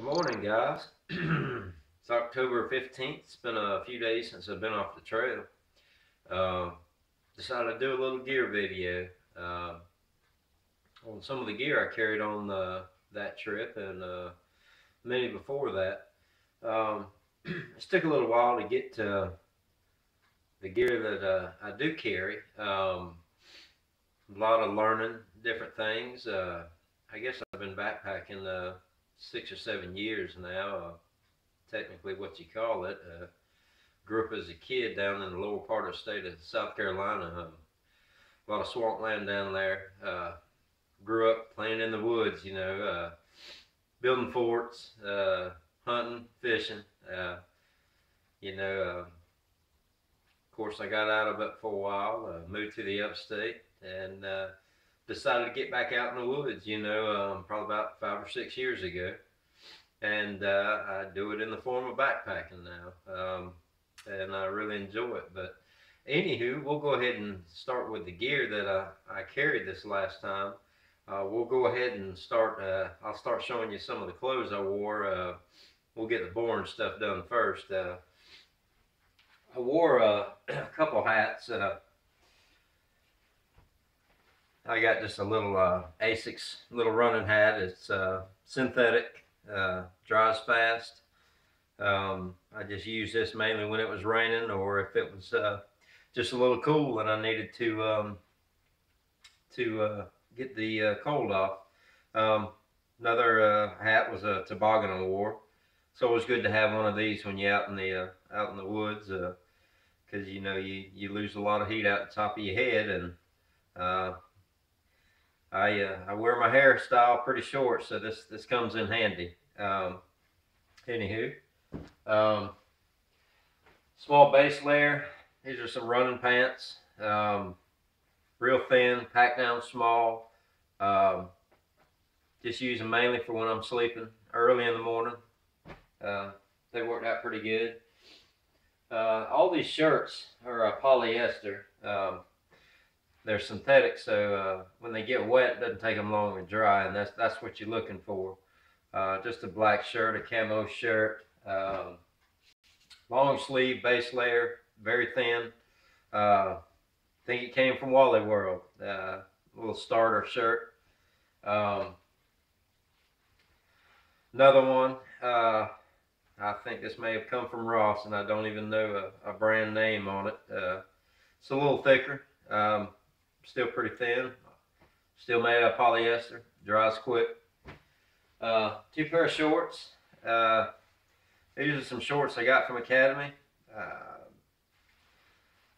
Good morning, guys. It's October 15th. It's been a few days since I've been off the trail. Uh, Decided to do a little gear video on some of the gear I carried on that trip and many before that. It took a little while to get to the gear that I do carry. A lot of learning different things. I guess I've been backpacking 6 or 7 years now. Technically what you call it. Grew up as a kid down in the lower part of the state of South Carolina. A lot of swampland down there. Grew up playing in the woods, building forts, hunting, fishing. Of course, I got out of it for a while, moved to the upstate, and decided to get back out in the woods, probably about 5 or 6 years ago. And I do it in the form of backpacking now, and I really enjoy it. But anywho, we'll go ahead and start with the gear that I carried this last time. We'll go ahead and start. I'll start showing you some of the clothes I wore. We'll get the boring stuff done first. I wore a couple hats. I got just a little Asics little running hat. It's synthetic. Dries fast. I just used this mainly when it was raining, or if it was just a little cool and I needed to get the cold off. Another hat was a toboggan I wore. It's always good to have one of these when you're out in the woods, because you lose a lot of heat out the top of your head. And I wear my hairstyle pretty short, so this comes in handy. Anywho, small base layer. These are some running pants. Real thin, packed down small. Just use them mainly for when I'm sleeping early in the morning. They worked out pretty good. All these shirts are polyester. They're synthetic, so when they get wet, it doesn't take them long to dry, and that's what you're looking for. Just a black shirt, a camo shirt, long sleeve base layer, very thin. I think it came from Wally World. Little starter shirt. Another one. I think this may have come from Ross, and I don't even know a brand name on it. It's a little thicker. Still pretty thin. Still made out of polyester. Dries quick. Two pair of shorts. These are some shorts I got from Academy.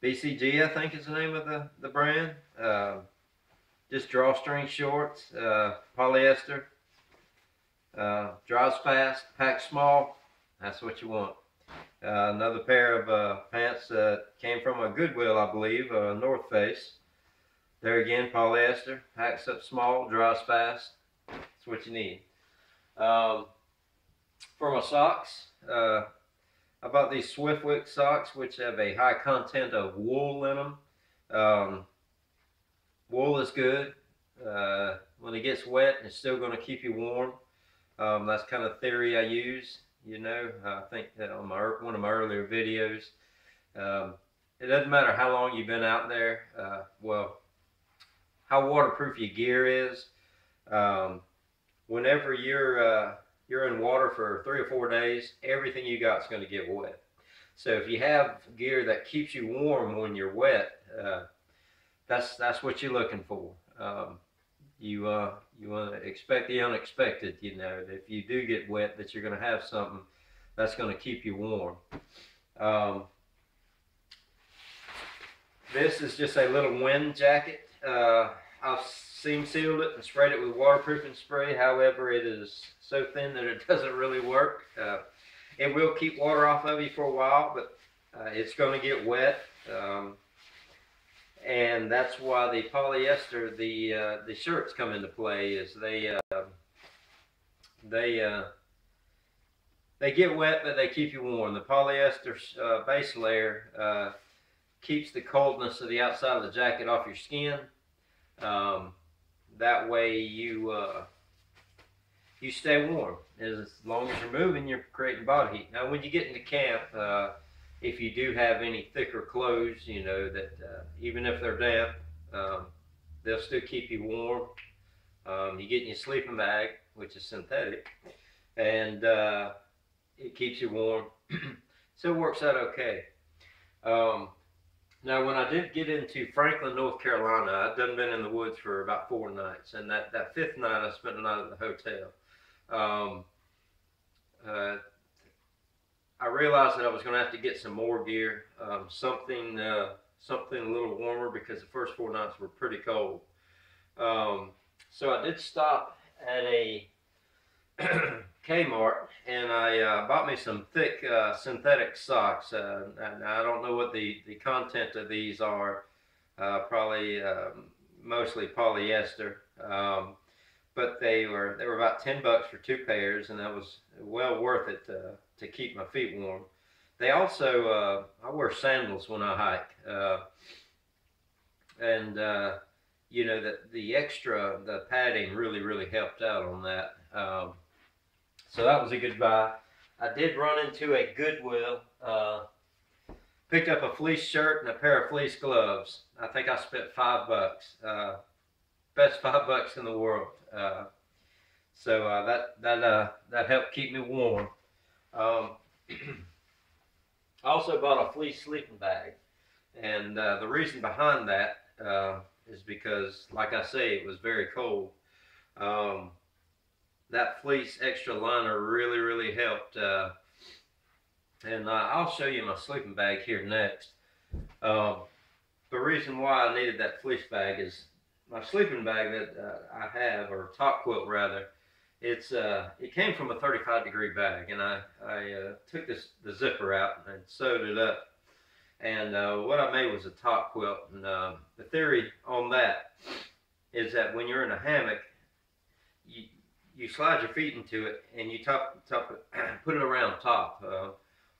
BCG, I think is the name of the brand. Just drawstring shorts, polyester. Dries fast, packed small. That's what you want. Another pair of pants that came from a Goodwill, I believe, North Face. There again, polyester, packs up small, dries fast. That's what you need. For my socks, I bought these Swiftwick socks, which have a high content of wool in them. Wool is good. When it gets wet, it's still going to keep you warm. That's kind of theory I use. I think that on one of my earlier videos. It doesn't matter how long you've been out there. How waterproof your gear is. Whenever you're in water for 3 or 4 days, everything you got is going to get wet. So if you have gear that keeps you warm when you're wet, that's what you're looking for. You want to expect the unexpected. That if you do get wet, that you're going to have something that's going to keep you warm. This is just a little wind jacket. I've seam sealed it and sprayed it with waterproofing spray. However, it is so thin that it doesn't really work. It will keep water off of you for a while, but it's going to get wet. And that's why the polyester, the shirts come into play. Is they get wet, but they keep you warm. The polyester base layer keeps the coldness of the outside of the jacket off your skin. That way you you stay warm. As long as you're moving, you're creating body heat. Now, when you get into camp, if you do have any thicker clothes, you know that even if they're damp, um, they'll still keep you warm. You get in your sleeping bag, which is synthetic, and it keeps you warm. So it works out okay. Um, Now, when I did get into Franklin, North Carolina, I'd done been in the woods for about 4 nights, and that fifth night I spent the night at the hotel. Um, uh, I realized that I was going to have to get some more gear, something a little warmer, because the first 4 nights were pretty cold. So I did stop at a Kmart, and I bought me some thick synthetic socks. And I don't know what the content of these are. Probably mostly polyester. But they were about $10 for 2 pairs, and that was well worth it to keep my feet warm. They also I wear sandals when I hike, and you know that the padding really helped out on that. So that was a good buy. I did run into a Goodwill, picked up a fleece shirt and a pair of fleece gloves. I think I spent $5. Best $5 in the world. So that helped keep me warm. I also bought a fleece sleeping bag, and the reason behind that is because, like I say, it was very cold. That fleece extra liner really helped, and I'll show you my sleeping bag here next. The reason why I needed that fleece bag is my sleeping bag that I have, or top quilt rather, it came from a 35-degree bag, and I took the zipper out and sewed it up, and what I made was a top quilt. And the theory on that is that when you're in a hammock, you slide your feet into it, and you put it around top.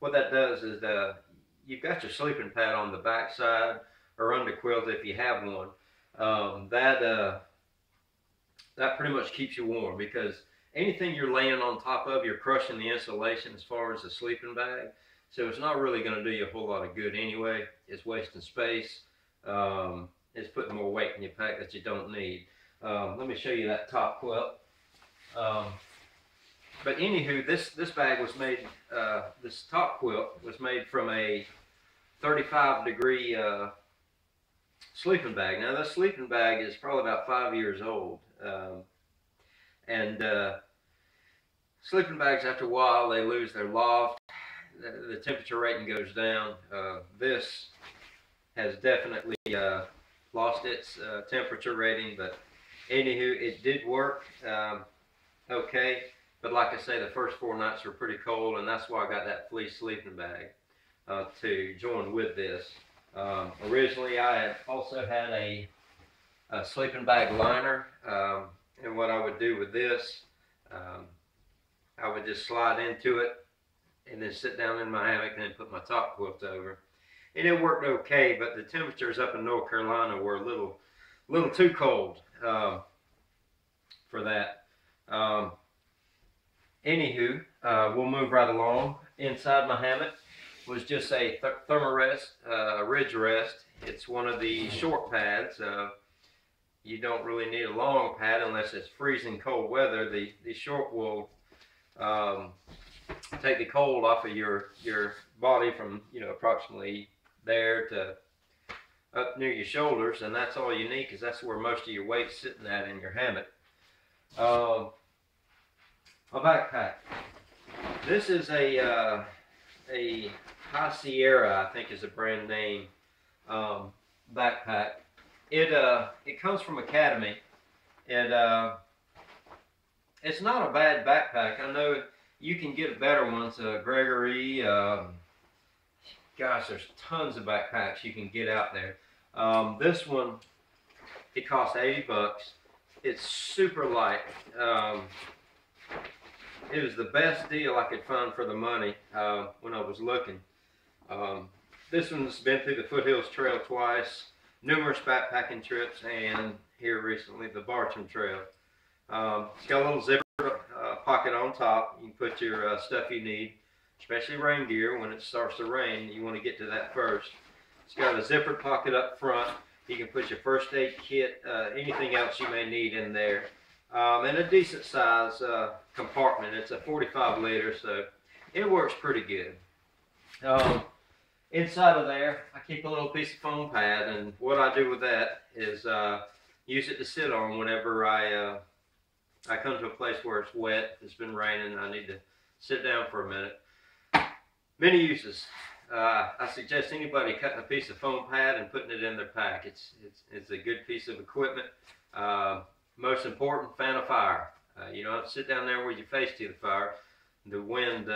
What that does is you've got your sleeping pad on the back side, or under quilt if you have one. That pretty much keeps you warm, because anything you're laying on top of, you're crushing the insulation as far as the sleeping bag. So it's not really going to do you a whole lot of good anyway. It's wasting space. It's putting more weight in your pack that you don't need. Let me show you that top quilt. But anywho, this bag was made, this top quilt was made from a 35-degree sleeping bag. Now, this sleeping bag is probably about 5 years old. Sleeping bags, after a while, they lose their loft. The temperature rating goes down. This has definitely lost its temperature rating, but anywho, it did work okay. But like I say, the first 4 nights were pretty cold, and that's why I got that fleece sleeping bag to join with this. Originally, I had also had a sleeping bag liner, and what I would do with this, I would just slide into it and then sit down in my hammock and then put my top quilt over. And it worked okay, but the temperatures up in North Carolina were a little too cold for that. Anywho, we'll move right along. Inside my hammock was just a Thermarest Ridge Rest. It's one of the short pads. You don't really need a long pad unless it's freezing cold weather. The short will take the cold off of your body from, you know, approximately there to up near your shoulders, and that's all you need, because that's where most of your weight's sitting at in your hammock. My backpack. This is a High Sierra, I think is a brand name backpack. It comes from Academy, and it's not a bad backpack. I know you can get better ones. Gregory, gosh, there's tons of backpacks you can get out there. This one, it costs $80. It's super light. It was the best deal I could find for the money when I was looking. This one's been through the Foothills Trail twice, numerous backpacking trips, and here recently the Bartram Trail. It's got a little zipper pocket on top. You can put your stuff you need, especially rain gear. When it starts to rain, you want to get to that first. It's got a zippered pocket up front. You can put your first aid kit, anything else you may need in there. And a decent size compartment. It's a 45 liter, so it works pretty good. Inside of there, I keep a little piece of foam pad, and what I do with that is use it to sit on whenever I come to a place where it's wet, it's been raining, I need to sit down for a minute. Many uses. I suggest anybody cutting a piece of foam pad and putting it in their pack. It's a good piece of equipment. Most important, fan of fire. You don't have to sit down there with your face to the fire. The wind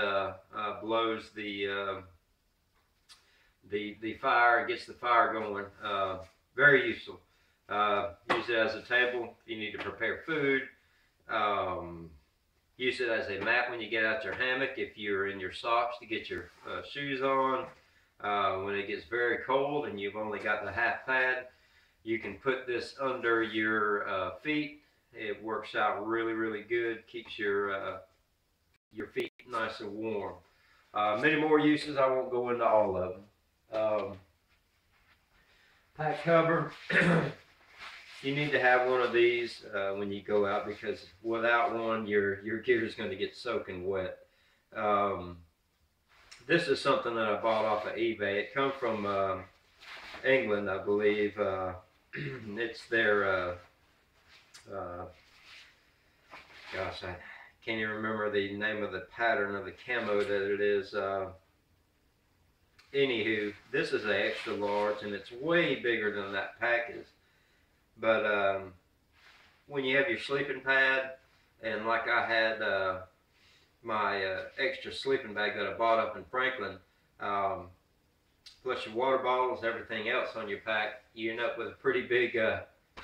blows the fire, gets the fire going. Very useful. Use it as a table if you need to prepare food. Use it as a mat when you get out your hammock, if you're in your socks to get your shoes on. When it gets very cold and you've only got the half pad, you can put this under your feet. It works out really, really good. Keeps your feet nice and warm. Many more uses. I won't go into all of them. Pack cover. You need to have one of these when you go out, because without one, your gear is going to get soaking wet. This is something that I bought off of eBay. It comes from England, I believe. It's their gosh, I can't even remember the name of the pattern of the camo that it is. Anywho, this is an extra large, and it's way bigger than that pack is. But when you have your sleeping pad, and like I had my extra sleeping bag that I bought up in Franklin, plus your water bottles and everything else on your pack, you end up with a pretty big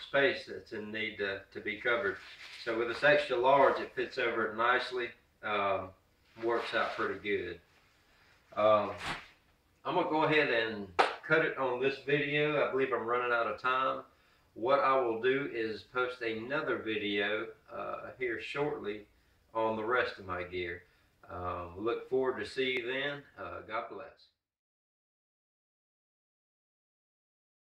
space that's in need to be covered. So with this extra large, it fits over it nicely. Works out pretty good. I'm going to go ahead and cut it on this video. I believe I'm running out of time. What I will do is post another video here shortly on the rest of my gear. Look forward to see you then. God bless.